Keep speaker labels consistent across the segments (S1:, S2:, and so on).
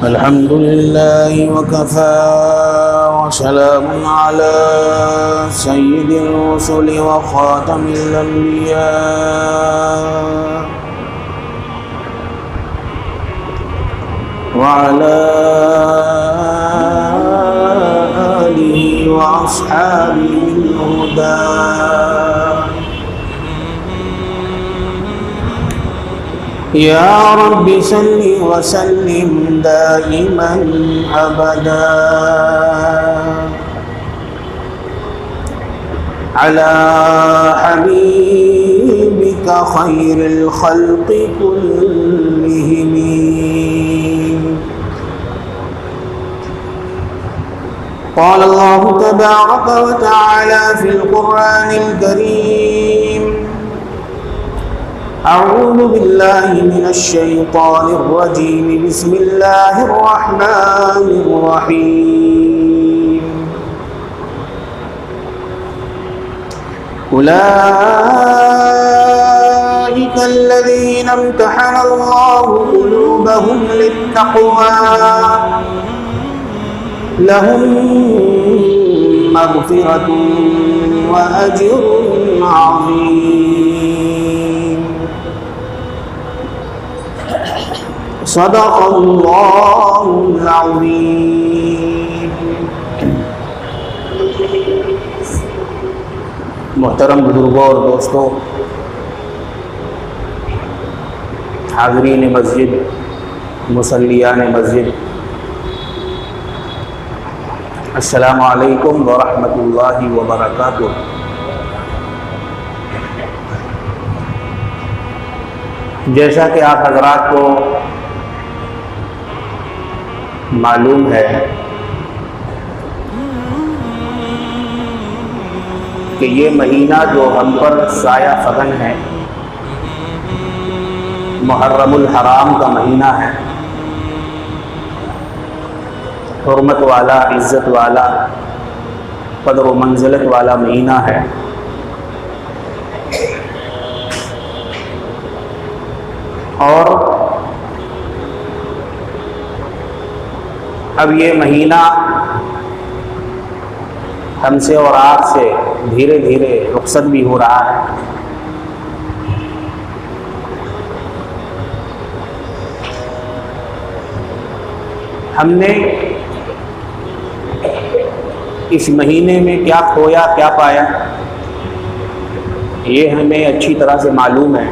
S1: الحمد لله وكفى وسلام على سيد الرسل وخاتم الأنبياء وعلى آله وأصحابه الهدى يا رب صل وسلم دائما أبدا على حبيبك خير الخلق كلهم قال الله تبارك وتعالى في القرآن الكريم أعوذ بالله من الشيطان الرجيم بسم الله الرحمن الرحيم أولئك الذين امتحن الله قلوبهم للتقوى لهم مغفرة وأجر عظيم صدق اللہ العظیم۔ محترم بزرگوں اور دوستوں، حاضرین مسجد، مصلیان مسجد، السلام علیکم ورحمۃ اللہ وبرکاتہ۔ جیسا کہ آپ حضرات کو معلوم ہے کہ یہ مہینہ جو ہم پر سایہ فگن ہے، محرم الحرام کا مہینہ ہے، حرمت والا، عزت والا، قدر و منزلت والا مہینہ ہے۔ اور اب یہ مہینہ ہم سے اور آپ سے دھیرے دھیرے رخصت بھی ہو رہا ہے۔ ہم نے اس مہینے میں کیا کھویا کیا پایا، یہ ہمیں اچھی طرح سے معلوم ہے۔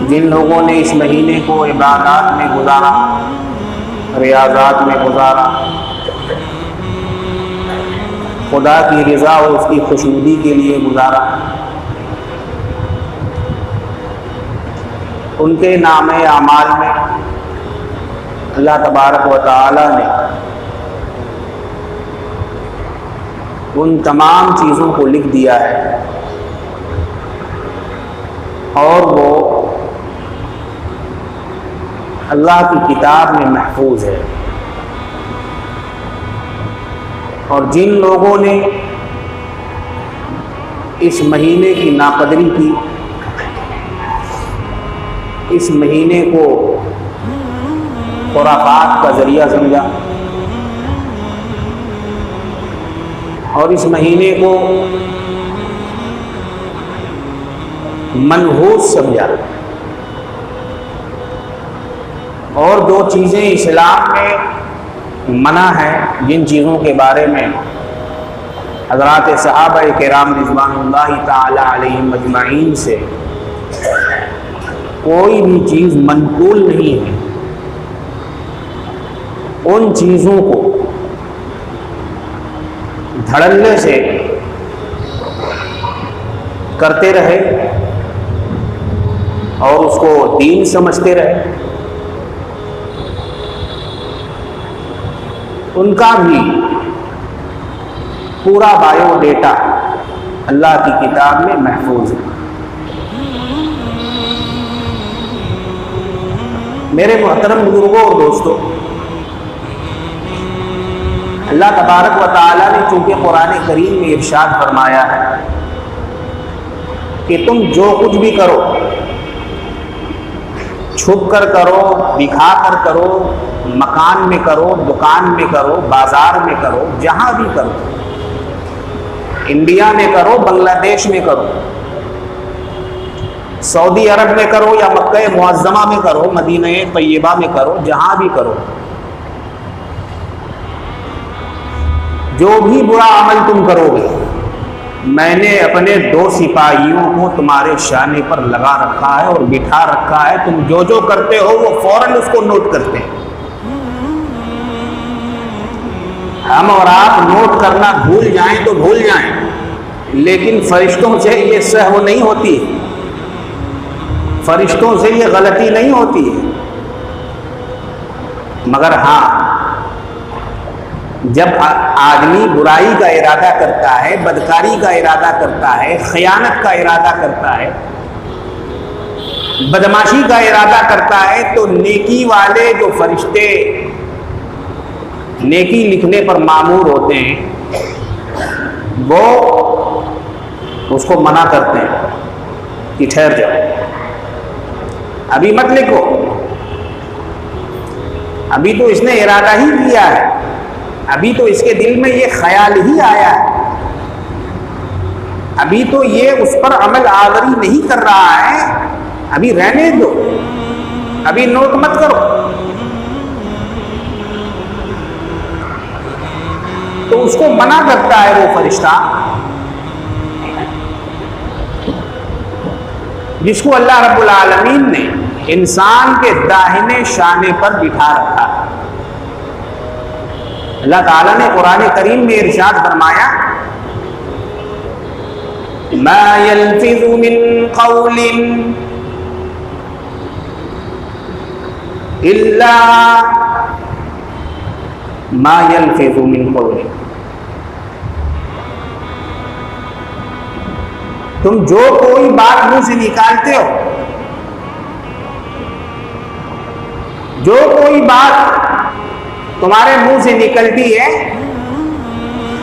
S1: جن لوگوں نے اس مہینے کو عبادات میں گزارا، ریاضات میں گزارا، خدا کی رضا اور اس کی خوشنودی کے لیے گزارا، ان کے نام اعمال میں اللہ تبارک و تعالی نے ان تمام چیزوں کو لکھ دیا ہے، اور وہ اللہ کی کتاب میں محفوظ ہے۔ اور جن لوگوں نے اس مہینے کی ناقدری کی، اس مہینے کو خرافات کا ذریعہ سمجھا اور اس مہینے کو منحوس سمجھا، اور جو چیزیں اسلام میں منع ہیں، جن چیزوں کے بارے میں حضرات صحابہ کرام رضوان اللہ تعالی علیہم اجمعین سے کوئی بھی چیز منقول نہیں ہے، ان چیزوں کو دھڑلے سے کرتے رہے اور اس کو دین سمجھتے رہے، ان کا بھی پورا بایو ڈیٹا اللہ کی کتاب میں محفوظ ہے۔ میرے محترم بزرگوں اور دوستوں، اللہ تبارک و تعالیٰ نے چونکہ قرآن کریم میں ارشاد فرمایا ہے کہ تم جو کچھ بھی کرو چھپ کر کرو، دکھا کر کرو، مکان میں کرو، دکان میں کرو، بازار میں کرو، جہاں بھی کرو، انڈیا میں کرو، بنگلہ دیش میں کرو، سعودی عرب میں کرو یا مکہ معظمہ میں کرو، مدینہ طیبہ میں کرو، جہاں بھی کرو، جو بھی برا عمل تم کرو گے، میں نے اپنے 2 سپاہیوں کو تمہارے شانے پر لگا رکھا ہے اور بٹھا رکھا ہے، تم جو جو کرتے ہو وہ فوراً اس کو نوٹ کرتے ہیں۔ ہم اور آپ نوٹ کرنا بھول جائیں تو بھول جائیں، لیکن فرشتوں سے یہ سہو نہیں ہوتی ہے، فرشتوں سے یہ غلطی نہیں ہوتی ہے۔ مگر ہاں، جب آدمی برائی کا ارادہ کرتا ہے، بدکاری کا ارادہ کرتا ہے، خیانت کا ارادہ کرتا ہے، بدماشی کا ارادہ کرتا ہے، تو نیکی والے جو فرشتے نیکی لکھنے پر مامور ہوتے ہیں وہ اس کو منع کرتے ہیں کہ ٹھہر جاؤ، ابھی مت لکھو، ابھی تو اس نے ارادہ ہی کیا ہے، ابھی تو اس کے دل میں یہ خیال ہی آیا ہے، ابھی تو یہ اس پر عمل آوری نہیں کر رہا ہے، ابھی رہنے دو، ابھی نوٹ مت کرو۔ تو اس کو منع کرتا ہے وہ فرشتہ جس کو اللہ رب العالمین نے انسان کے داہنے شانے پر بٹھا رکھا ہے۔ اللہ تعالیٰ نے قرآن کریم میں ارشاد فرمایا، ما يلفظ من قول الا ما يلفظ من قول، تم جو کوئی بات منہ سے نکالتے ہو، جو کوئی بات تمہارے منہ سے نکلتی ہے،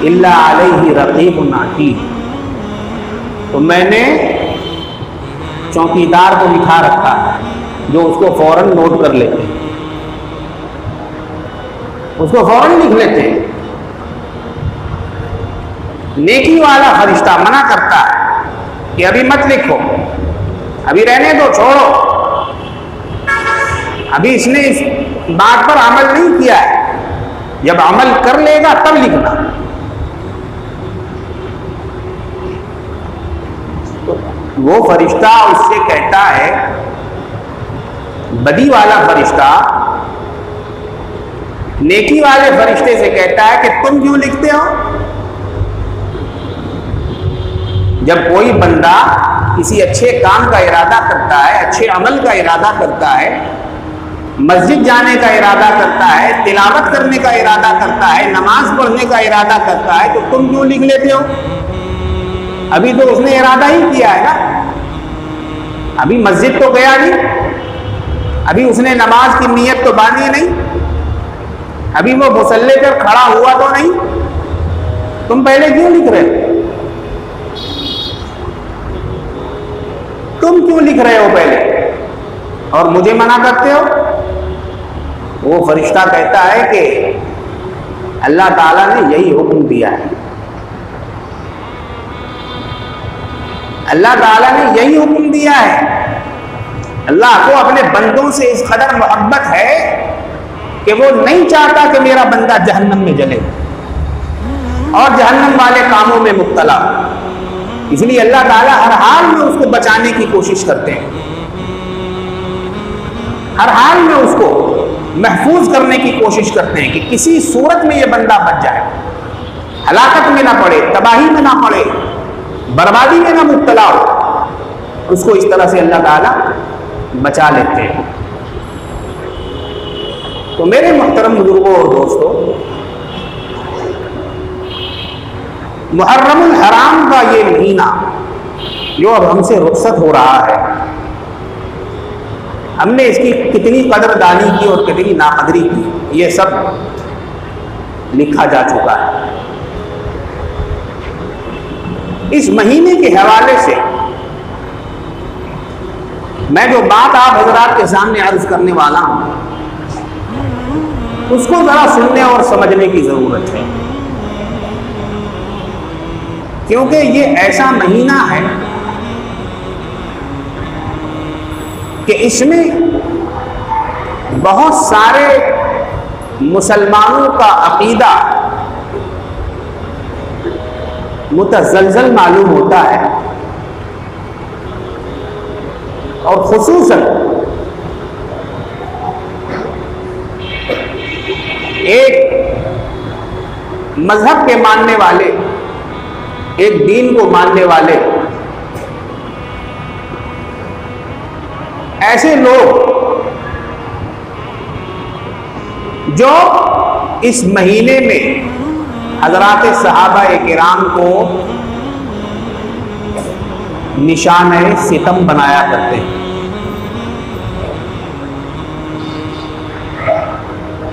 S1: الا علیہ رقیب عتید، تو میں نے چوکیدار کو بٹھا رکھا ہے جو اس کو فوراً نوٹ کر لیتے ہیں، اس کو فوراً لکھ لیتے ہیں۔ نیکی والا فرشتہ منع کرتا ہے کہ ابھی مت لکھو، ابھی رہنے دو، چھوڑو، ابھی اس نے اس بات پر عمل نہیں کیا ہے، جب عمل کر لے گا تب لکھنا۔ تو وہ فرشتہ اس سے کہتا ہے، بدی والا فرشتہ نیکی والے فرشتے سے کہتا ہے کہ تم کیوں لکھتے ہو؟ جب کوئی بندہ کسی اچھے کام کا ارادہ کرتا ہے، اچھے عمل کا ارادہ کرتا ہے، مسجد جانے کا ارادہ کرتا ہے، تلاوت کرنے کا ارادہ کرتا ہے، نماز پڑھنے کا ارادہ کرتا ہے، تو تم کیوں لکھ لیتے ہو؟ ابھی تو اس نے ارادہ ہی کیا ہے نا، ابھی مسجد تو گیا نہیں، ابھی اس نے نماز کی نیت تو باندھی نہیں، ابھی وہ مصلی پر کھڑا ہوا تو نہیں، تم پہلے کیوں لکھ رہے؟ تم کیوں لکھ رہے ہو پہلے اور مجھے منع کرتے ہو؟ وہ فرشتہ کہتا ہے کہ اللہ تعالیٰ نے یہی حکم دیا ہے، اللہ تعالیٰ نے یہی حکم دیا ہے۔ اللہ کو اپنے بندوں سے اس قدر محبت ہے کہ وہ نہیں چاہتا کہ میرا بندہ جہنم میں جلے اور جہنم والے کاموں میں مبتلا ہو، اس لیے اللہ تعالیٰ ہر حال میں اس کو بچانے کی کوشش کرتے ہیں، ہر حال میں اس کو محفوظ کرنے کی کوشش کرتے ہیں کہ کسی صورت میں یہ بندہ بچ جائے، ہلاکت میں نہ پڑے، تباہی میں نہ پڑے، بربادی میں نہ مبتلا ہو، اس کو اس طرح سے اللہ تعالیٰ بچا لیتے ہیں۔ تو میرے محترم بزرگوں اور دوستوں، محرم الحرام کا یہ مہینہ جو اب ہم سے رخصت ہو رہا ہے، ہم نے اس کی کتنی قدر دانی کی اور کتنی ناقدری کی، یہ سب لکھا جا چکا ہے۔ اس مہینے کے حوالے سے میں جو بات آپ حضرات کے سامنے عرض کرنے والا ہوں اس کو ذرا سننے اور سمجھنے کی ضرورت ہے، کیونکہ یہ ایسا مہینہ ہے کہ اس میں بہت سارے مسلمانوں کا عقیدہ متزلزل معلوم ہوتا ہے، اور خصوصاً ایک مذہب کے ماننے والے، ایک دین کو ماننے والے ایسے لوگ جو اس مہینے میں حضرات صحابہ کرام کو نشانہ ستم بنایا کرتے ہیں۔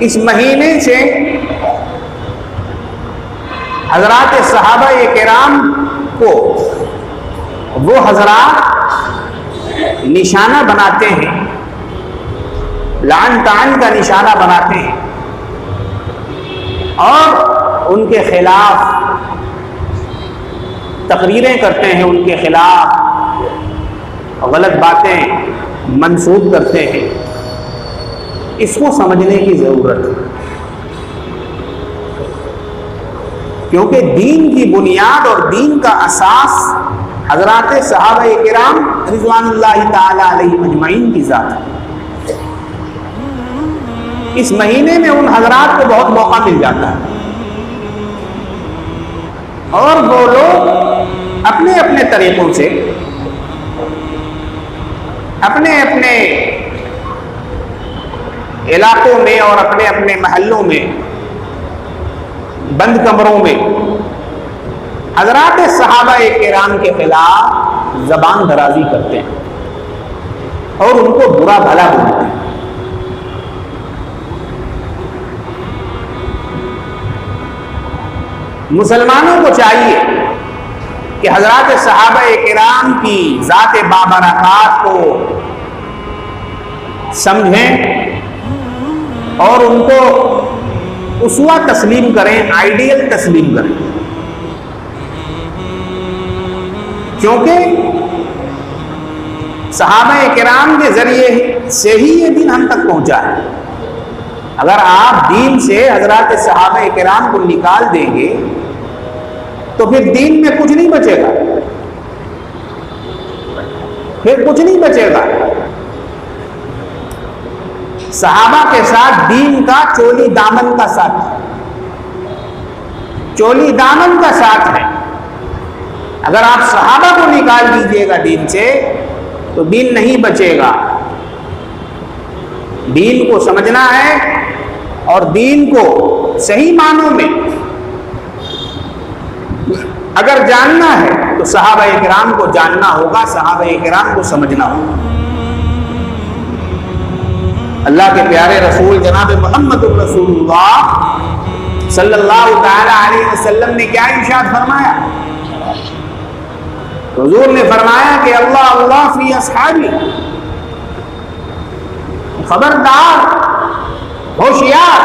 S1: اس مہینے سے حضرات صحابہ کرام کو وہ حضرات نشانہ بناتے ہیں، لعن طعن کا نشانہ بناتے ہیں، اور ان کے خلاف تقریریں کرتے ہیں، ان کے خلاف غلط باتیں منسوب کرتے ہیں۔ اس کو سمجھنے کی ضرورت ہے، کیونکہ دین کی بنیاد اور دین کا اساس حضرات صحابہ کرام رضوان اللہ تعالی علیہم اجمعین کی ذات ہے۔ اس مہینے میں ان حضرات کو بہت موقع مل جاتا ہے، اور وہ لوگ اپنے اپنے طریقوں سے، اپنے اپنے علاقوں میں اور اپنے اپنے محلوں میں، بند کمروں میں حضرات صحابہ کرام کے خلاف زبان درازی کرتے ہیں اور ان کو برا بھلا بولتے ہیں۔ مسلمانوں کو چاہیے کہ حضرات صحابہ کرام کی ذات بابرکات کو سمجھیں اور ان کو اسوہ تسلیم کریں، آئیڈیل تسلیم کریں، کیونکہ صحابہ کرام کے ذریعے سے ہی یہ دین ہم تک پہنچا ہے۔ اگر آپ دین سے حضرات صحابہ کرام کو نکال دیں گے تو پھر دین میں کچھ نہیں بچے گا، پھر کچھ نہیں بچے گا۔ صحابہ کے ساتھ دین کا چولی دامن کا ساتھ ہے، چولی دامن کا ساتھ ہے۔ اگر آپ صحابہ کو نکال دیجئے گا دین سے تو دین نہیں بچے گا۔ دین کو سمجھنا ہے اور دین کو صحیح معنوں میں اگر جاننا ہے تو صحابہ کرام کو جاننا ہوگا، صحابہ کرام کو سمجھنا ہوگا۔ اللہ کے پیارے رسول جناب محمد رسول اللہ صلی اللہ تعالی علیہ وسلم نے کیا ارشاد فرمایا؟ حضور نے فرمایا کہ اللہ اللہ فی اصحابی، خبردار، ہوشیار،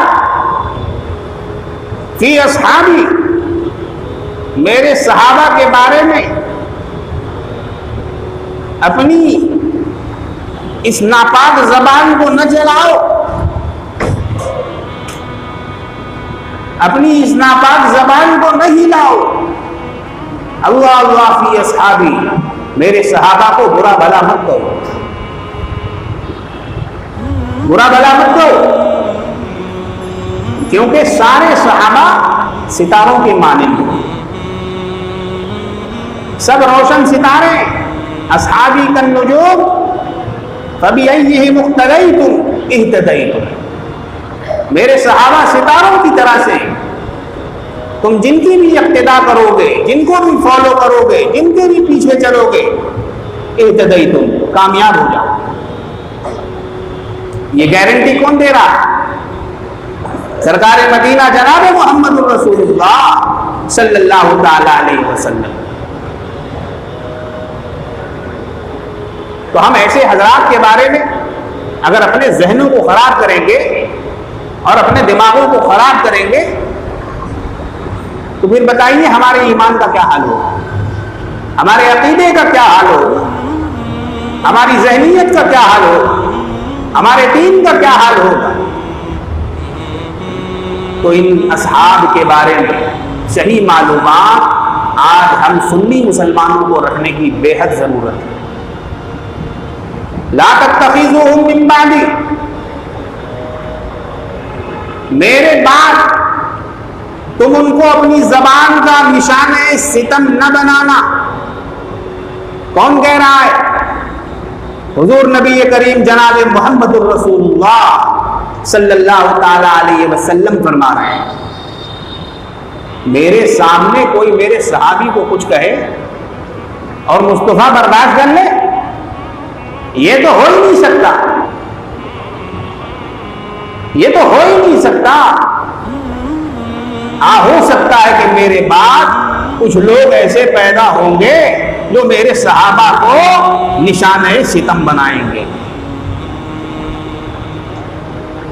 S1: فی اصحابی، میرے صحابہ کے بارے میں اپنی اس ناپاک زبان کو نہ چلاؤ، اپنی اس ناپاک زبان کو نہ ہلاؤ۔ اللہ اللہ فی اصحابی، میرے صحابہ کو برا بھلا مت کرو، برا بھلا مت کرو، کیونکہ سارے صحابہ ستاروں کے مانند ہیں، سب روشن ستارے، اصحابی کالنجوم فبأیہم اقتدیتم اہتدیتم، میرے صحابہ ستاروں کی طرح سے، تم جن کی بھی اقتداء کرو گے، جن کو بھی فالو کرو گے، جن کے بھی پیچھے چلو گے، اہتدیتم، کامیاب ہو جاؤ۔ یہ گارنٹی کون دے رہا؟ سرکار مدینہ جناب محمد رسول اللہ صلی اللہ تعالی علیہ وسلم۔ تو ہم ایسے حضرات کے بارے میں اگر اپنے ذہنوں کو خراب کریں گے اور اپنے دماغوں کو خراب کریں گے تو پھر بتائیے ہمارے ایمان کا کیا حال ہوگا، ہمارے عقیدے کا کیا حال ہوگا، ہماری ذہنیت کا کیا حال ہوگا، ہمارے دین کا کیا حال ہوگا۔ تو ان اصحاب کے بارے میں صحیح معلومات آج ہم سنی مسلمانوں کو رکھنے کی بے حد ضرورت ہے۔ لا تتخذوهم من بعدی، میرے بعد تم ان کو اپنی زبان کا نشانہ ستم نہ بنانا۔ کون کہہ رہا ہے؟ حضور نبی کریم جناب محمد الرسول اللہ صلی اللہ تعالی علیہ وسلم فرما رہے ہیں، میرے سامنے کوئی میرے صحابی کو کچھ کہے اور مصطفیٰ برداشت کر لے، یہ تو ہو ہی نہیں سکتا، یہ تو ہو ہی نہیں سکتا۔ ہو سکتا ہے کہ میرے بعد کچھ لوگ ایسے پیدا ہوں گے جو میرے صحابہ کو نشانہ ستم بنائیں گے،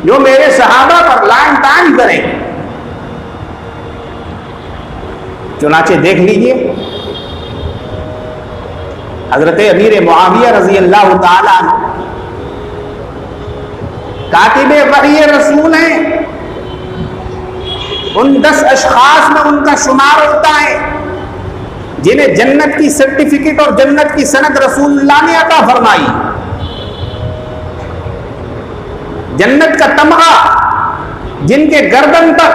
S1: جو میرے صحابہ پر لعن طعن کریں گے۔ چنانچہ دیکھ لیجئے حضرت امیر معاویہ رضی اللہ تعالیٰ عنہ کاتب وحی رسول ہیں، ان 10 اشخاص میں ان کا شمار ہوتا ہے جنہیں جنت کی سرٹیفکیٹ اور جنت کی سند رسول اللہ نے عطا فرمائی، جنت کا تمغہ جن کے گردن پر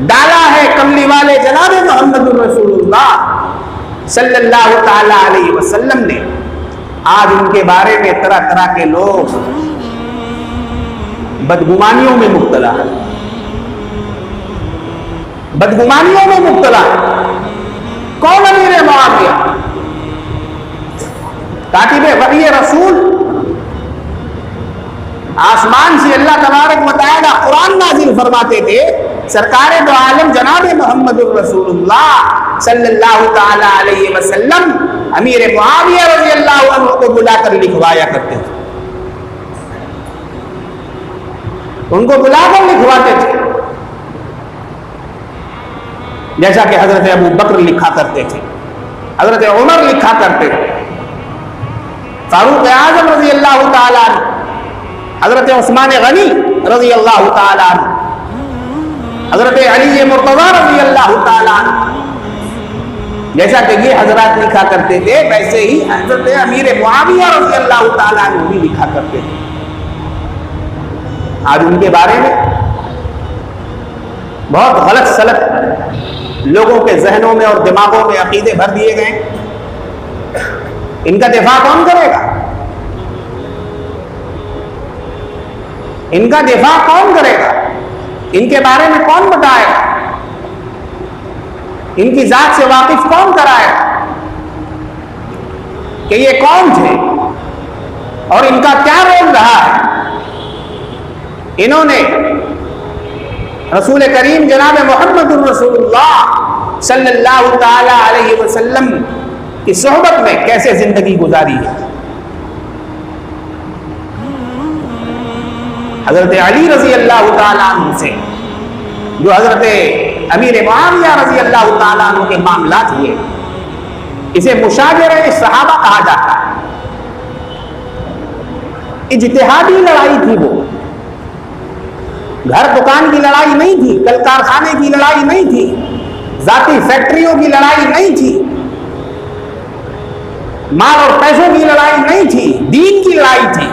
S1: ڈالا ہے کملی والے جناب محمد الرسول اللہ صلی اللہ تعالی علیہ وسلم نے۔ آج ان کے بارے میں طرح طرح کے لوگ بدگمانیوں میں مبتلا ہے، بدگمانیوں میں مبتلا ہے۔ کون امیر معاویہ؟ کاتب وحی رسول، آسمان سے اللہ تبارک و تعالی قرآن نازل فرماتے تھے، سرکار دو عالم جناب محمد الرسول اللہ صلی اللہ تعالی علیہ وسلم امیر معاویہ رضی اللہ عنہ کو بلا کر لکھوایا کرتے تھے، ان کو بلا کر لکھواتے تھے، جیسا کہ حضرت ابو بکر لکھا کرتے تھے، حضرت عمر لکھا کرتے تھے، فاروق اعظم رضی اللہ تعالی عنہ، حضرت عثمان غنی رضی اللہ تعالی عنہ، حضرت علی مرتضی رضی اللہ تعالی عنہ، جیسا کہ یہ حضرات لکھا کرتے تھے ویسے ہی حضرت امیر معاویہ رضی اللہ تعالی عنہ بھی لکھا کرتے تھے۔ آج ان کے بارے میں بہت غلط سلط لوگوں کے ذہنوں میں اور دماغوں میں عقیدے بھر دیے گئے، ان کا دفاع کون کرے گا؟ ان کا دفاع کون کرے گا؟ ان کے بارے میں کون بتائے گا؟ ان کی ذات سے واقف کون کرائے گا کہ یہ کون تھے اور ان کا کیا رول رہا ہے؟ انہوں نے رسول کریم جناب محمد الرسول اللہ صلی اللہ تعالی علیہ وسلم کی صحبت میں کیسے زندگی گزاری ہے؟ حضرت علی رضی اللہ تعالیٰ عنہ سے جو حضرت امیر معاویہ رضی اللہ تعالیٰ عنہ کے معاملات ہوئے، اسے مشاجرہ صحابہ کہا جاتا ہے۔ اجتہادی لڑائی تھی، وہ گھر دکان کی لڑائی نہیں تھی، کل کارخانے کی لڑائی نہیں تھی، ذاتی فیکٹریوں کی لڑائی نہیں تھی، مال اور پیسوں کی لڑائی نہیں تھی، دین کی لڑائی تھی،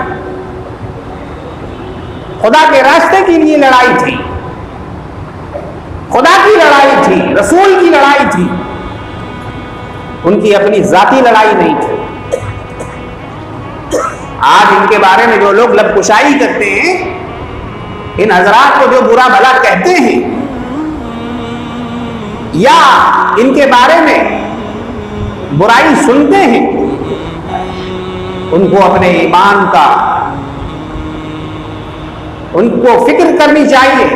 S1: خدا کے راستے کے لیے لڑائی تھی، خدا کی لڑائی تھی، رسول کی لڑائی تھی، ان کی اپنی ذاتی لڑائی نہیں تھی۔ آج ان کے بارے میں جو لوگ لب کشائی کرتے ہیں، ان حضرات کو جو برا بھلا کہتے ہیں یا ان کے بارے میں برائی سنتے ہیں، ان کو اپنے ایمان کا ان کو فکر کرنی چاہیے،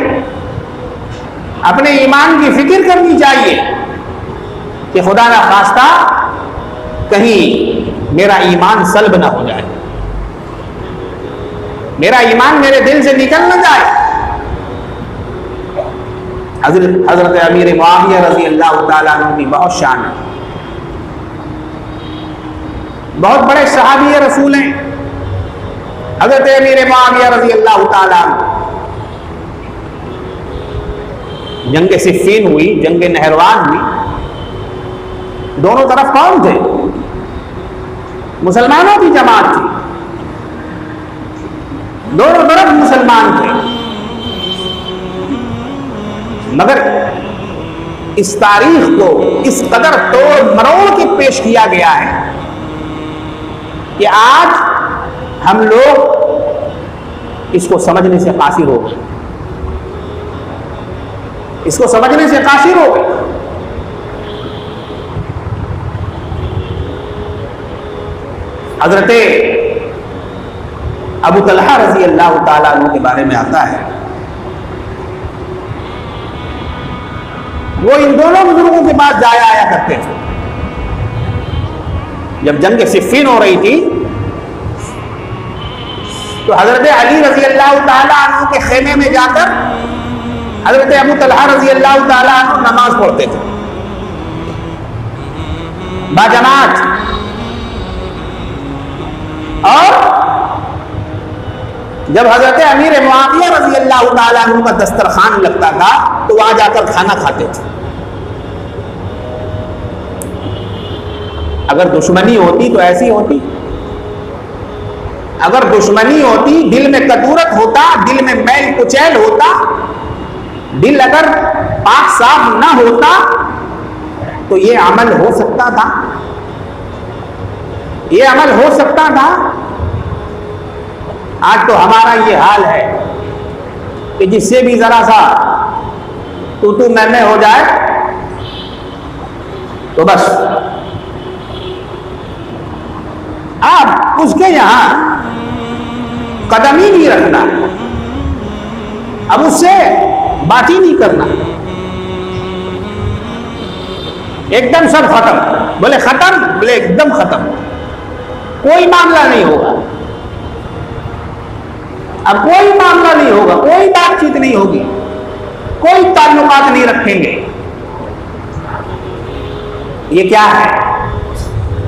S1: اپنے ایمان کی فکر کرنی چاہیے کہ خدا نخواستہ کہیں میرا ایمان سلب نہ ہو جائے، میرا ایمان میرے دل سے نکل نہ جائے۔ حضرت امیر معاویہ رضی اللہ تعالیٰ عنہ کی بہت شان ہے، بہت بڑے صحابی رسول ہیں حضرت امیر معاویہ رضی اللہ تعالیٰ عنہ۔ جنگ صفین ہوئی، جنگ نہروان ہوئی، دونوں طرف کون تھے؟ مسلمانوں کی جماعت تھی، دونوں طرف مسلمان تھے، مگر اس تاریخ کو اس قدر توڑ مروڑ کے پیش کیا گیا ہے کہ آج ہم لوگ اس کو سمجھنے سے قاصر ہو گئے، اس کو سمجھنے سے قاصر ہو گئے۔ حضرت ابو طلحہ رضی اللہ تعالیٰ عنہ کے بارے میں آتا ہے، وہ ان دونوں بزرگوں کے پاس جایا آیا کرتے تھے۔ جب جنگ صفین ہو رہی تھی تو حضرت علی رضی اللہ تعالیٰ عنہ کے خیمے میں جا کر حضرت ابو طلحہ رضی اللہ تعالیٰ عنہ نماز پڑھتے تھے باجماعت، اور جب حضرت امیر معاویہ رضی اللہ تعالیٰ عنہ کا دسترخوان لگتا تھا تو وہاں جا کر کھانا کھاتے تھے۔ اگر دشمنی ہوتی تو ایسی ہوتی، اگر دشمنی ہوتی، دل میں کدورت ہوتا، دل میں میل کچیل ہوتا، دل اگر پاک صاف نہ ہوتا تو یہ عمل ہو سکتا تھا، یہ عمل ہو سکتا تھا۔ آج تو ہمارا یہ حال ہے کہ جس سے بھی ذرا سا تو میں ہو جائے تو بس آپ اس کے یہاں قدم ہی نہیں رکھنا، اب اس سے بات ہی نہیں کرنا، ایک دم سب ختم، بولے ختم، بولے ایک دم ختم، کوئی معاملہ نہیں ہوگا، اب کوئی معاملہ نہیں ہوگا، کوئی بات چیت نہیں ہوگی، کوئی تعلقات نہیں رکھیں گے۔ یہ کیا ہے؟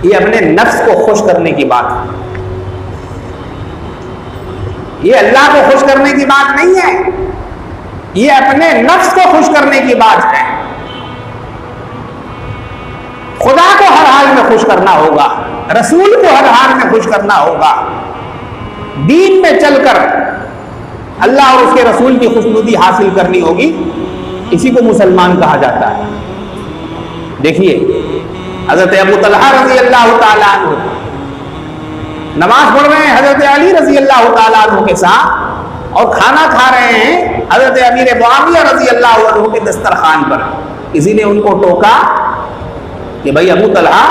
S1: یہ اپنے نفس کو خوش کرنے کی بات ہے، یہ اللہ کو خوش کرنے کی بات نہیں ہے، یہ اپنے نفس کو خوش کرنے کی بات ہے۔ خدا کو ہر حال میں خوش کرنا ہوگا، رسول کو ہر حال میں خوش کرنا ہوگا، دین میں چل کر اللہ اور اس کے رسول کی خوشنودی حاصل کرنی ہوگی، اسی کو مسلمان کہا جاتا ہے۔ دیکھیے حضرت ابو طلحہ رضی اللہ تعالیٰ عنہ نماز پڑھ رہے ہیں حضرت علی رضی اللہ تعالیٰ عنہ کے ساتھ، اور کھانا کھا رہے ہیں حضرت امیر معاویہ رضی اللہ عنہ کے دسترخوان پر۔ کسی نے ان کو ٹوکا کہ بھائی ابو طلحہ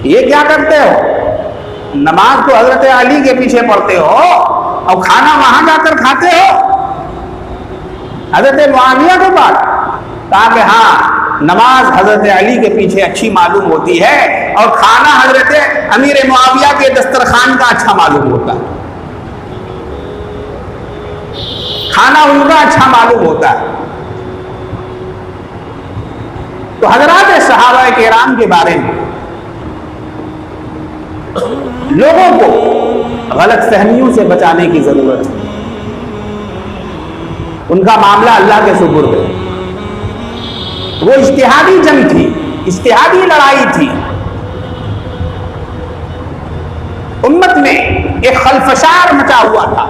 S1: یہ کیا کرتے ہو؟ نماز تو حضرت علی کے پیچھے پڑھتے ہو اور کھانا وہاں جا کر کھاتے ہو حضرت معاویہ کے پاس؟ کہا کہ ہاں، نماز حضرت علی کے پیچھے اچھی معلوم ہوتی ہے اور کھانا حضرت امیر معاویہ کے دسترخوان کا اچھا معلوم ہوتا ہے، کھانا ان کا اچھا معلوم ہوتا ہے۔ تو حضرات صحابہ کرام کے بارے میں لوگوں کو غلط فہمیوں سے بچانے کی ضرورت ہے۔ ان کا معاملہ اللہ کے سپرد ہے، وہ اجتہادی جنگ تھی، اجتہادی لڑائی تھی، امت میں ایک خلفشار مچا ہوا تھا،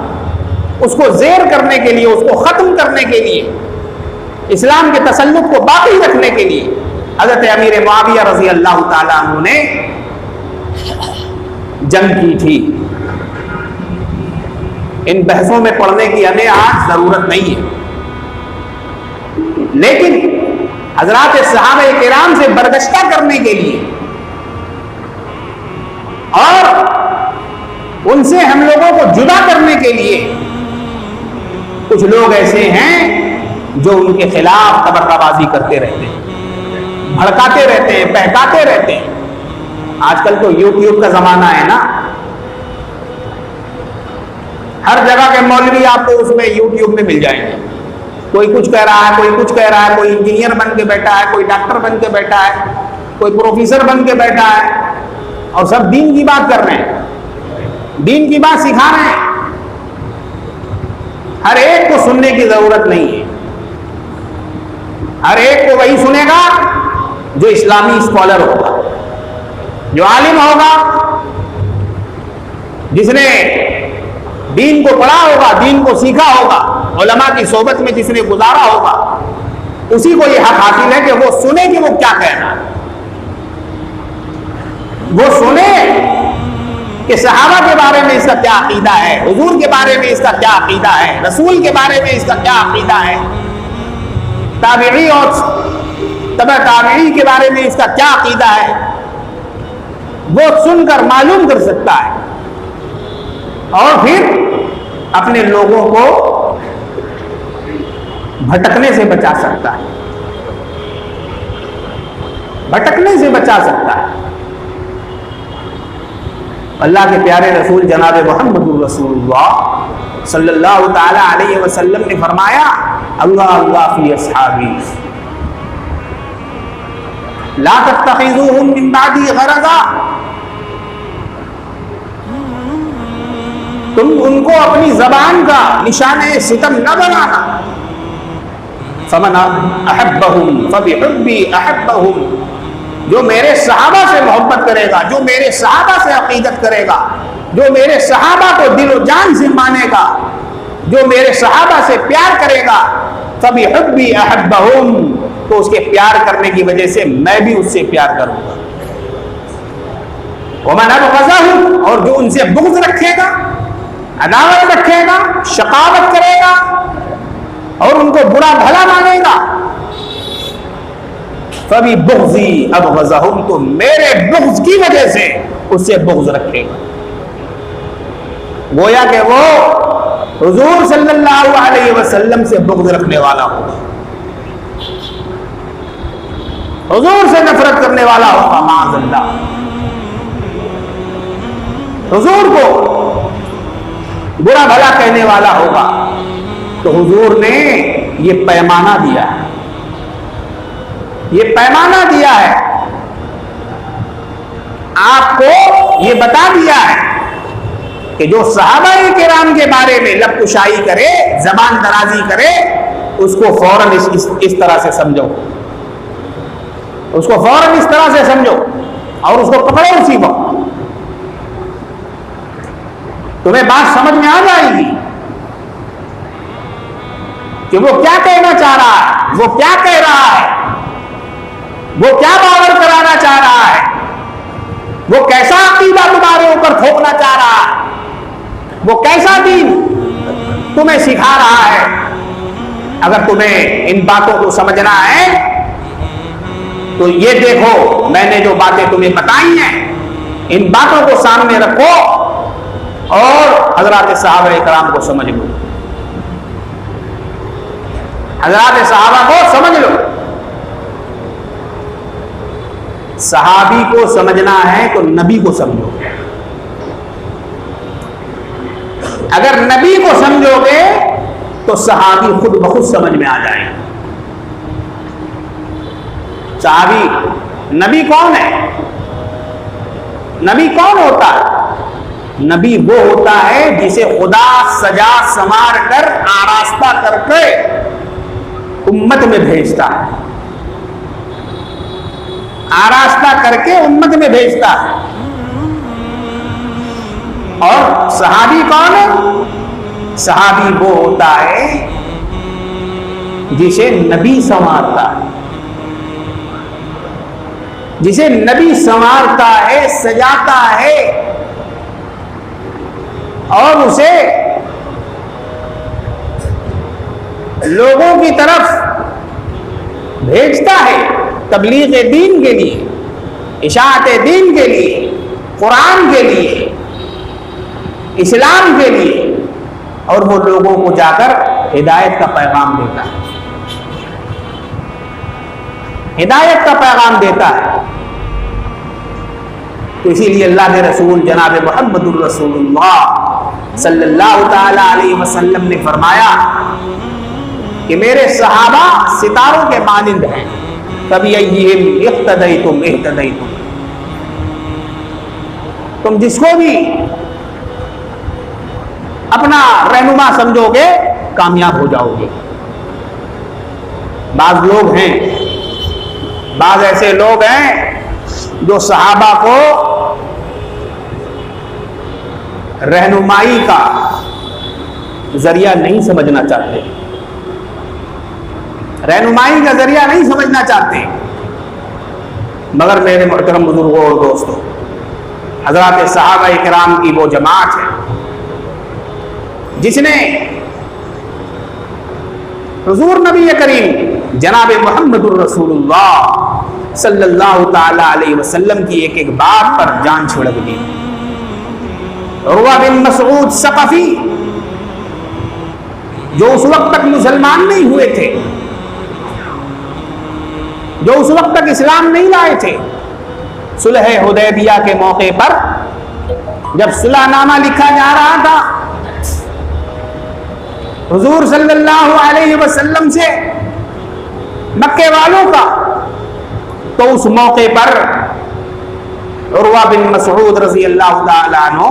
S1: اس کو زیر کرنے کے لیے، اس کو ختم کرنے کے لیے، اسلام کے تسلط کو باقی رکھنے کے لیے حضرت امیر معاویہ رضی اللہ تعالیٰ عنہ نے جنگ کی تھی۔ ان بحثوں میں پڑھنے کی ہمیں آج ضرورت نہیں ہے، لیکن حضرات صحابہ کرام سے برگشتہ کرنے کے لیے اور ان سے ہم لوگوں کو جدا کرنے کے لیے کچھ لوگ ایسے ہیں جو ان کے خلاف تبرہ بازی کرتے رہتے ہیں، بھڑکاتے رہتے ہیں، بہکاتے رہتے ہیں۔ آج کل تو یوٹیوب کا زمانہ ہے نا، ہر جگہ کے مولوی آپ کو اس میں یوٹیوب میں مل جائیں گے، کوئی کچھ کہہ رہا ہے، کوئی کچھ کہہ رہا ہے، کوئی انجینئر بن کے بیٹھا ہے، کوئی ڈاکٹر بن کے بیٹھا ہے، کوئی پروفیسر بن کے بیٹھا ہے، اور سب دین کی بات کر رہے ہیں، دین کی بات سکھا رہے ہیں۔ ہر ایک کو سننے کی ضرورت نہیں ہے، ہر ایک کو وہی سنے گا جو اسلامی اسکالر ہوگا، جو عالم ہوگا، جس نے دین کو پڑھا ہوگا، دین کو سیکھا ہوگا، علماء کی صحبت میں جس نے گزارا ہوگا، اسی کو یہ حق حاصل ہے کہ وہ سنے کہ وہ کیا کہہ رہا ہے، وہ سنے کہ صحابہ کے بارے میں اس کا کیا عقیدہ ہے، حضور کے بارے میں اس کا کیا عقیدہ ہے، رسول کے بارے میں اس کا کیا عقیدہ ہے، تابعی اور تبع تابعی کے بارے میں اس کا کیا عقیدہ ہے، وہ سن کر معلوم کر سکتا ہے، اور پھر اپنے لوگوں کو بھٹکنے سے بچا سکتا ہے، بھٹکنے سے بچا سکتا ہے۔ اللہ کے پیارے رسول جناب محمد رسول اللہ صلی اللہ تعالی علیہ وسلم نے فرمایا، اللہ اللہ فی اصحابی لا تتخذوهم من بعدی غرضا، تم ان کو اپنی زبان کا نشان ستم نہ بنانا، فمن احبهم فبحبی احبهم، جو میرے صحابہ سے محبت کرے گا، جو میرے صحابہ سے عقیدت کرے گا، جو میرے صحابہ کو دل و جان سے مانے گا، جو میرے صحابہ سے پیار کرے گا، فبحبی احبهم، تو اس کے پیار کرنے کی وجہ سے میں بھی اس سے پیار کروں گا، ومن ابغضهم، اور جو ان سے بغض رکھے گا، عداوت رکھے گا، شقاوت کرے گا اور ان کو برا بھلا مانے گا، فبی بغضی ابغضہم، تو میرے بغض کی وجہ سے اس سے بغض رکھے گا۔ گویا کہ وہ حضور صلی اللہ علیہ وسلم سے بغض رکھنے والا ہوگا، حضور سے نفرت کرنے والا ہوگا، معاذ اللہ، حضور کو برا بھلا کہنے والا ہوگا۔ تو حضور نے یہ پیمانہ دیا ہے، یہ پیمانہ دیا ہے، آپ کو یہ بتا دیا ہے کہ جو صحابہ کرام کے بارے میں لب کشائی کرے، زبان درازی کرے، اس کو فوراً اس طرح سے سمجھو، اس کو فوراً اس طرح سے سمجھو اور اس کو پکڑو اسی وقت، تمہیں بات سمجھ میں آ جائے گی کہ وہ کیا کہنا چاہ رہا ہے، وہ کیا کہہ رہا ہے، وہ کیا باور کرانا چاہ رہا ہے، وہ کیسا عقیدہ تمہارے اوپر تھوپنا چاہ رہا ہے، وہ کیسا دین تمہیں سکھا رہا ہے۔ اگر تمہیں ان باتوں کو سمجھنا ہے تو یہ دیکھو میں نے جو باتیں تمہیں بتائی ہیں، ان باتوں کو سامنے رکھو اور حضرات صحابہ کرام کو سمجھ لو، حضرات صحابہ کو سمجھ لو۔ صحابی کو سمجھنا ہے تو نبی کو سمجھو، اگر نبی کو سمجھو گے تو صحابی خود بخود سمجھ میں آ جائیں گے۔ صحابی، نبی کون ہے؟ نبی کون ہوتا ہے؟ نبی وہ ہوتا ہے جسے خدا سجا سنوار کر آراستہ کر کے امت میں بھیجتا ہے، آراستہ کر کے امت میں بھیجتا ہے۔ اور صحابی کون ہے؟ صحابی وہ ہوتا ہے جسے نبی سنوارتا ہے، جسے نبی سنوارتا ہے، سجاتا ہے اور اسے لوگوں کی طرف بھیجتا ہے تبلیغ دین کے لیے، اشاعت دین کے لیے، قرآن کے لیے، اسلام کے لیے، اور وہ لوگوں کو جا کر ہدایت کا پیغام دیتا ہے، ہدایت کا پیغام دیتا ہے۔ تو اسی لیے اللہ کے رسول جناب محمد الرسول اللہ صلی اللہ تعالی علیہ وسلم نے فرمایا کہ میرے صحابہ ستاروں کے مانند ہیں، فَبِأَيِّهِمْ اقْتَدَيْتُمْ اهْتَدَيْتُمْ، تم جس کو بھی اپنا رہنما سمجھو گے کامیاب ہو جاؤ گے۔ بعض لوگ ہیں، بعض ایسے لوگ ہیں جو صحابہ کو رہنمائی کا ذریعہ نہیں سمجھنا چاہتے، رہنمائی کا ذریعہ نہیں سمجھنا چاہتے، مگر میرے محترم بزرگوں اور دوستوں، حضرات صحابہ کرام کی وہ جماعت ہے جس نے حضور نبی کریم جناب محمد الرسول اللہ صلی اللہ تعالی علیہ وسلم کی ایک ایک بات پر جان چھڑک دی۔ عروہ بن مسعود ثقفی جو اس وقت تک مسلمان نہیں ہوئے تھے، جو اس وقت تک اسلام نہیں لائے تھے، صلح حدیبیہ کے موقع پر جب صلح نامہ لکھا جا رہا تھا حضور صلی اللہ علیہ وسلم سے مکے والوں کا، تو اس موقع پر عروہ بن مسعود رضی اللہ تعالیٰ عنہ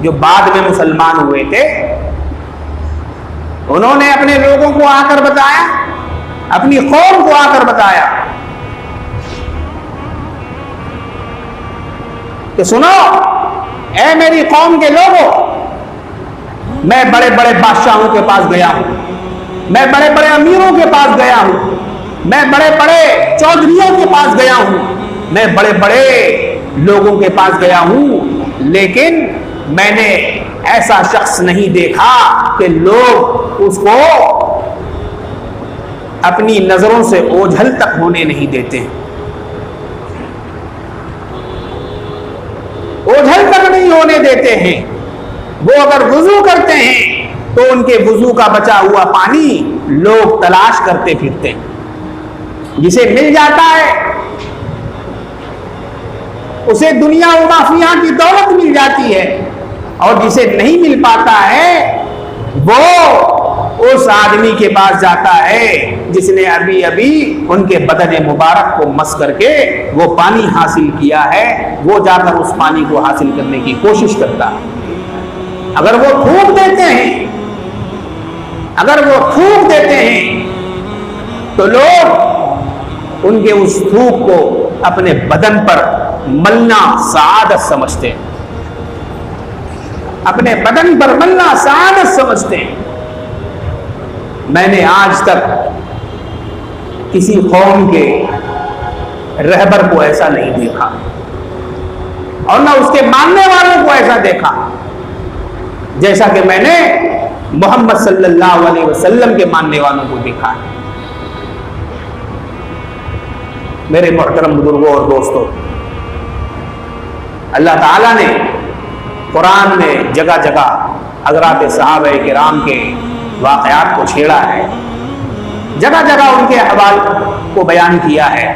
S1: جو بعد میں مسلمان ہوئے تھے، انہوں نے اپنے لوگوں کو آ کر بتایا، اپنی قوم کو آ کر بتایا کہ سنو اے میری قوم کے لوگوں، میں بڑے بڑے بادشاہوں کے پاس گیا ہوں، میں بڑے بڑے امیروں کے پاس گیا ہوں، میں بڑے بڑے چودھریوں کے پاس گیا ہوں، میں بڑے بڑے لوگوں کے پاس گیا ہوں، لیکن میں نے ایسا شخص نہیں دیکھا کہ لوگ اس کو اپنی نظروں سے اوجھل تک ہونے نہیں دیتے، اوجھل تک نہیں ہونے دیتے ہیں۔ وہ اگر وضو کرتے ہیں تو ان کے وضو کا بچا ہوا پانی لوگ تلاش کرتے پھرتے ہیں، جسے مل جاتا ہے اسے دنیا و ما فیہا کی دولت مل جاتی ہے، اور جسے نہیں مل پاتا ہے وہ اس آدمی کے پاس جاتا ہے جس نے ابھی ابھی ان کے بدن مبارک کو مس کر کے وہ پانی حاصل کیا ہے، وہ جا کر اس پانی کو حاصل کرنے کی کوشش کرتا ہے۔ اگر وہ تھوک دیتے ہیں، اگر وہ تھوک دیتے ہیں تو لوگ ان کے اس تھوک کو اپنے بدن پر ملنا سعادت سمجھتے ہیں، اپنے بدن پر ملنا سعادت سمجھتے ہیں۔ میں نے آج تک کسی قوم کے رہبر کو ایسا نہیں دیکھا، اور نہ اس کے ماننے والوں کو ایسا دیکھا جیسا کہ میں نے محمد صلی اللہ علیہ وسلم کے ماننے والوں کو دیکھا ہے۔ میرے محترم بزرگوں اور دوستوں، اللہ تعالیٰ نے قرآن میں جگہ جگہ حضرات صحابہ کرام کے واقعات کو چھیڑا ہے، جگہ جگہ ان کے احوال کو بیان کیا ہے،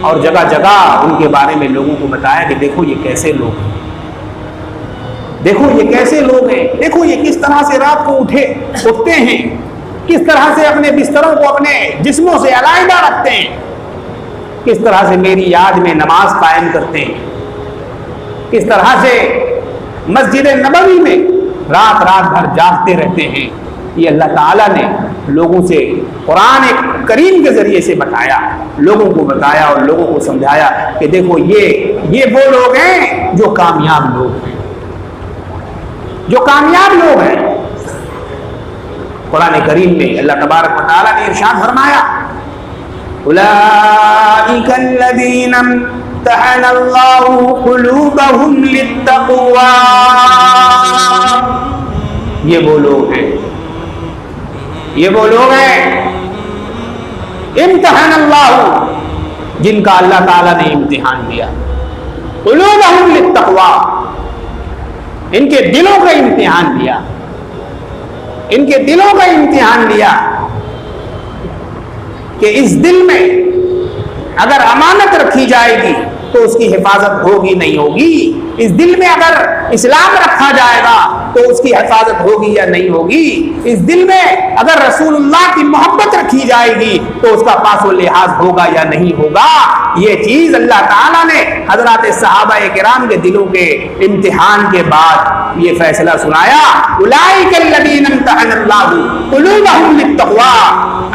S1: اور جگہ جگہ ان کے بارے میں لوگوں کو بتایا کہ دیکھو یہ کیسے لوگ ہیں، دیکھو یہ کیسے لوگ ہیں، دیکھو یہ کس طرح سے رات کو اٹھتے ہیں، کس طرح سے اپنے بستروں کو اپنے جسموں سے علیحدہ رکھتے ہیں، کس طرح سے میری یاد میں نماز قائم کرتے ہیں، کس طرح سے مسجد نبوی میں رات رات بھر جاگتے رہتے ہیں۔ یہ اللہ تعالیٰ نے لوگوں سے قرآن کریم کے ذریعے سے بتایا، لوگوں کو بتایا اور لوگوں کو سمجھایا کہ دیکھو یہ وہ لوگ ہیں جو کامیاب لوگ ہیں، جو کامیاب لوگ ہیں۔ قرآن کریم میں اللہ تبارک و تعالیٰ نے ارشاد فرمایا اولئک الذین امتحن اللہ قلوبہم للتقوی، یہ وہ لوگ ہیں، یہ وہ لوگ ہیں امتحن اللہ، جن کا اللہ تعالیٰ نے امتحان دیا، قلوبہم للتقوی، ان کے دلوں کا امتحان لیا، ان کے دلوں کا امتحان لیا کہ اس دل میں اگر امانت رکھی جائے گی تو اس کی حفاظت ہوگی نہیں ہوگی؟ اس دل میں اگر اسلام رکھا جائے گا تو اس کی حفاظت ہوگی یا نہیں ہوگی؟ اس دل میں اگر رسول اللہ کی محبت رکھی جائے گی تو اس کا پاس و لحاظ ہوگا یا نہیں ہوگا؟ یہ چیز اللہ تعالیٰ نے حضرات صحابہ کرام کے دلوں کے امتحان کے بعد یہ فیصلہ سنایا، اولئک الذین امتحن اللہ قلوبہم للتقوی۔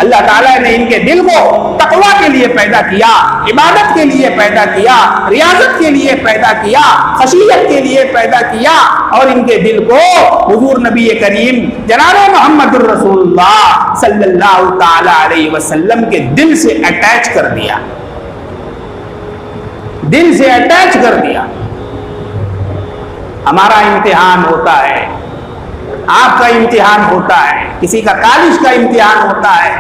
S1: اللہ تعالیٰ نے ان کے دل کو تقوی کے لیے پیدا کیا، عبادت کے لیے پیدا کیا، ریاضت کے لیے پیدا کیا، خشیت کے لیے پیدا کیا، اور ان کے دل کو حضور نبی کریم جناب محمد الرسول اللہ صلی اللہ تعالی علیہ وسلم کے دل سے اٹیچ کر دیا، دل سے اٹیچ کر دیا۔ ہمارا امتحان ہوتا ہے، آپ کا امتحان ہوتا ہے، کسی کا کالج کا امتحان ہوتا ہے،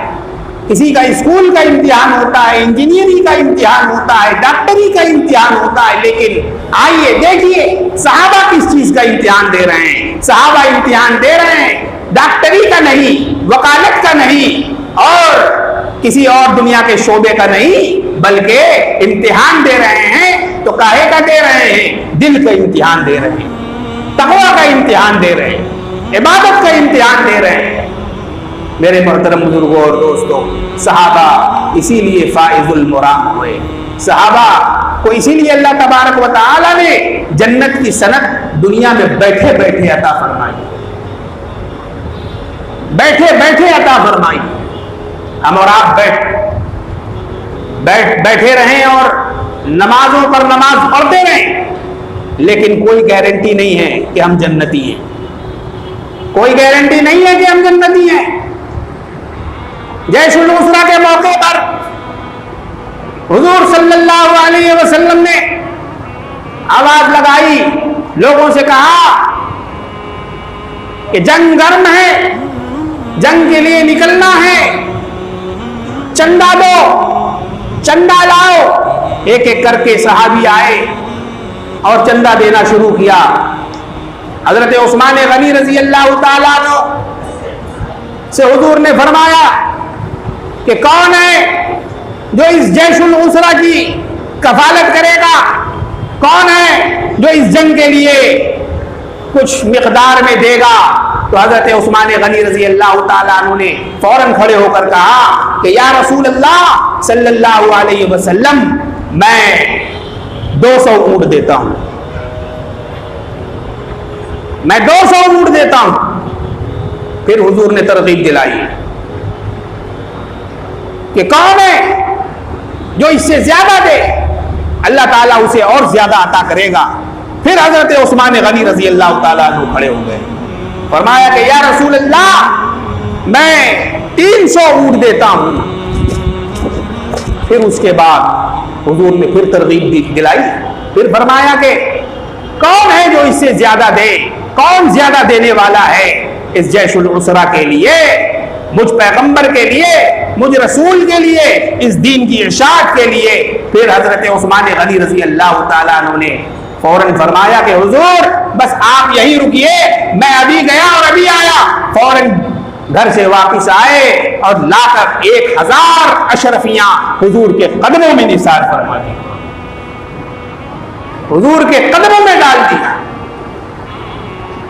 S1: کسی کا اسکول کا امتحان ہوتا ہے، انجینئرنگ کا امتحان ہوتا ہے، ڈاکٹری کا امتحان ہوتا ہے، لیکن آئیے دیکھیے صحابہ کس چیز کا امتحان دے رہے ہیں۔ صحابہ امتحان دے رہے ہیں ڈاکٹری کا نہیں، وکالت کا نہیں، اور کسی اور دنیا کے شعبے کا نہیں، بلکہ امتحان دے رہے ہیں تو کاہے کا دے رہے ہیں؟ دل کا امتحان دے رہے ہیں، تقوی کا امتحان دے رہے ہیں، عبادت کا امتحان دے رہے ہیں۔ میرے محترم بزرگوں اور دوستوں، صحابہ اسی لیے فائز المرام ہوئے۔ صحابہ کو اسی لیے اللہ تبارک و تعالی نے جنت کی صنعت دنیا میں بیٹھے بیٹھے عطا فرمائی، بیٹھے بیٹھے عطا فرمائی۔ ہم اور آپ بیٹھے رہیں اور نمازوں پر نماز پڑھتے رہیں، لیکن کوئی گارنٹی نہیں ہے کہ ہم جنتی ہیں، کوئی گارنٹی نہیں ہے کہ ہم جنتی ہیں۔ جیش العسرہ کے موقع پر حضور صلی اللہ علیہ وسلم نے آواز لگائی، لوگوں سے کہا کہ جنگ گرم ہے، جنگ کے لیے نکلنا ہے، چندہ دو، چندہ لاؤ۔ ایک ایک کر کے صحابی آئے اور چندہ دینا شروع کیا۔ حضرت عثمان غنی رضی اللہ تعالیٰ عنہ سے حضور نے فرمایا کہ کون ہے جو اس جیش العسرہ کی کفالت کرے گا، کون ہے جو اس جنگ کے لیے کچھ مقدار میں دے گا؟ تو حضرت عثمان غنی رضی اللہ تعالیٰ عنہ نے فوراً کھڑے ہو کر کہا کہ یا رسول اللہ صلی اللہ علیہ وسلم، میں 200 اونٹ دیتا ہوں، میں 200 اونٹ دیتا ہوں۔ پھر حضور نے ترغیب دلائی کہ کون ہے جو اس سے زیادہ دے، اللہ تعالیٰ اسے اور زیادہ عطا کرے گا۔ پھر حضرت عثمان غنی رضی اللہ تعالیٰ عنہ کھڑے ہو گئے، فرمایا کہ یا رسول اللہ، میں 300 اونٹ دیتا ہوں۔ پھر اس کے بعد حضور نے پھر ترغیب دلائی، پھر فرمایا کہ کون ہے جو اس سے زیادہ دے، کون زیادہ دینے والا ہے اس جیش العسرہ کے لیے، مجھ پیغمبر کے لیے، مجھ رسول کے لیے، اس دین کی اشاعت کے لیے۔ پھر حضرت عثمان غنی رضی اللہ تعالیٰ عنہ نے فوراً فرمایا کہ حضور بس آپ یہی رکیے، میں ابھی گیا اور ابھی آیا۔ فوراً گھر سے واپس آئے اور لا کر 1000 اشرفیاں حضور کے قدموں میں نثار فرما دی، حضور کے قدموں میں ڈال دیا۔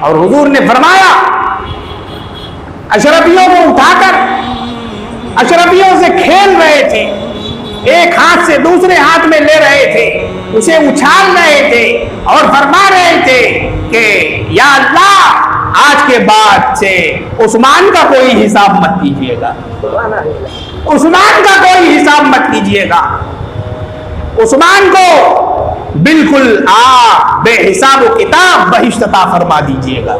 S1: اور حضور نے فرمایا اشرفیوں کو اٹھا کر اشرفیوں سے کھیل رہے تھے، ایک ہاتھ سے دوسرے ہاتھ میں لے رہے تھے، اسے اچھال رہے تھے اور فرما رہے تھے کہ یا اللہ، آج کے بعد سے عثمان کا کوئی حساب مت کیجیے گا، عثمان کا کوئی حساب مت کیجیے گا، عثمان کو بالکل بے حساب و کتاب بہشت عطا فرما دیجیے گا۔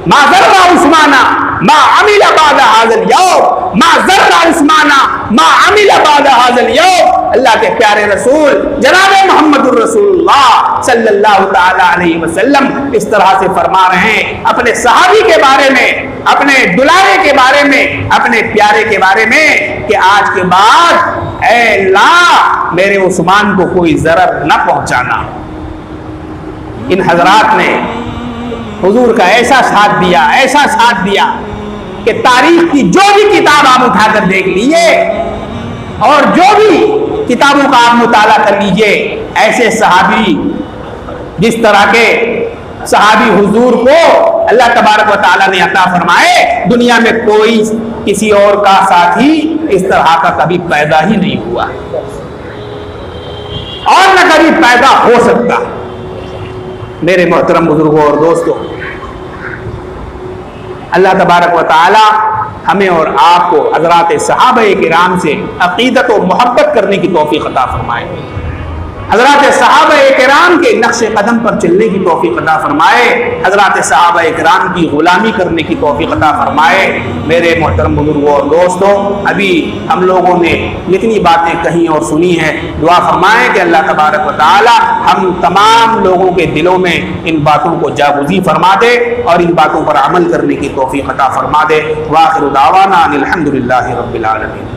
S1: ما ذر عثمان ما عمل بعد هذا اليوم، ما ذر عثمان ما عمل بعد هذا اليوم۔ اللہ کے پیارے رسول جناب محمد الرسول اللہ صلی اللہ تعالی علیہ وسلم اس طرح سے فرما رہے ہیں اپنے صحابی کے بارے میں، اپنے دلارے کے بارے میں، اپنے پیارے کے بارے میں کہ آج کے بعد اے اللہ میرے عثمان کو کوئی ضرر نہ پہنچانا۔ ان حضرات نے حضور کا ایسا ساتھ دیا، ایسا ساتھ دیا کہ تاریخ کی جو بھی کتاب آپ اٹھا کر دیکھ لیے اور جو بھی کتابوں کا آپ مطالعہ کر لیجئے، ایسے صحابی جس طرح کے صحابی حضور کو اللہ تبارک و تعالیٰ نے عطا فرمائے، دنیا میں کوئی کسی اور کا ساتھی اس طرح کا کبھی پیدا ہی نہیں ہوا اور نہ کبھی پیدا ہو سکتا۔ میرے محترم بزرگوں اور دوستوں، اللہ تبارک و تعالی ہمیں اور آپ کو حضرات صحابہ کرام سے عقیدت و محبت کرنے کی توفیق عطا فرمائے، حضرات صحابہ کرام کے نقش قدم پر چلنے کی توفیق عطا فرمائے، حضرات صحابہ کرام کی غلامی کرنے کی توفیق عطا فرمائے۔ میرے محترم بزرگوں اور دوستوں، ابھی ہم لوگوں نے جتنی باتیں کہیں اور سنی ہیں، دعا فرمائیں کہ اللہ تبارک و تعالی ہم تمام لوگوں کے دلوں میں ان باتوں کو جاگزی فرما دے اور ان باتوں پر عمل کرنے کی توفیق عطا فرما دے۔ وآخر دعوانا الحمدللہ رب العالمین۔